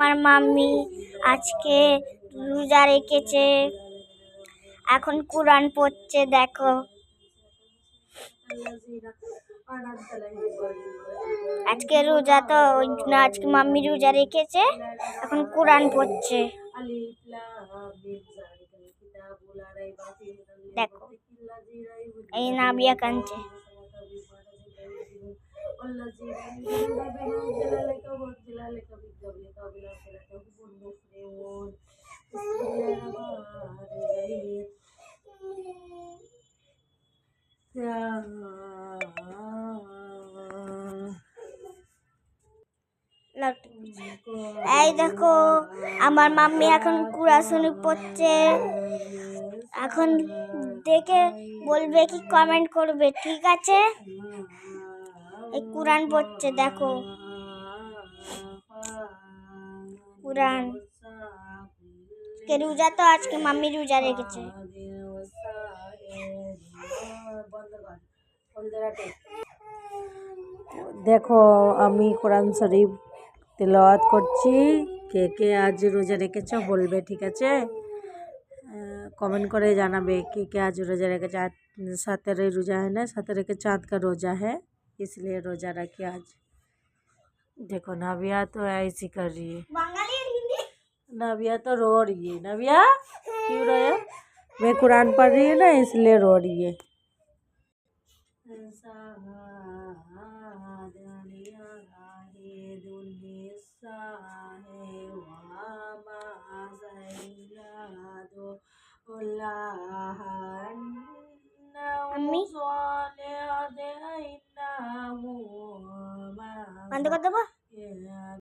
আমার মাম্মি আজকে রোজা রেখেছে, এখন কোরআন পড়ছে। দেখো আজকে রোজা, তো ওই জন্য আজকে মাম্মি রোজা রেখেছে, এখন কোরআন পড়ছে। দেখো এই নাবিয়া কাঁদছে। এই দেখো আমার মাম্মি এখন কুরআন শরীফ পড়ছে। এখন দেখে বলবে কি কমেন্ট করবে, ঠিক আছে? এই কুরআন পড়ছে, দেখো কুরআন। কে রোজা, তো আজকে মাম্মি রোজা রেখেছে। দেখো আমি কোরআন শরীফ তেলাওয়াত করছি। কে কে আজ রোজা রেখেছো বলবে, ঠিক আছে? कमेंट करे জানাবে কে কে आज रोज़ा रखे। आज 17 रोज़ा है ना, 17 के चाँद का रोज़ा है, इसलिए रोज़ा रखे आज। देखो नाविया तो ऐसी कर रही है, नाविया तो रो रही है। नाविया क्यों रो है? मैं कुरान पढ़ रही हूँ ना, इसलिए रो रही है। আমি বন্ধ করে দেবো।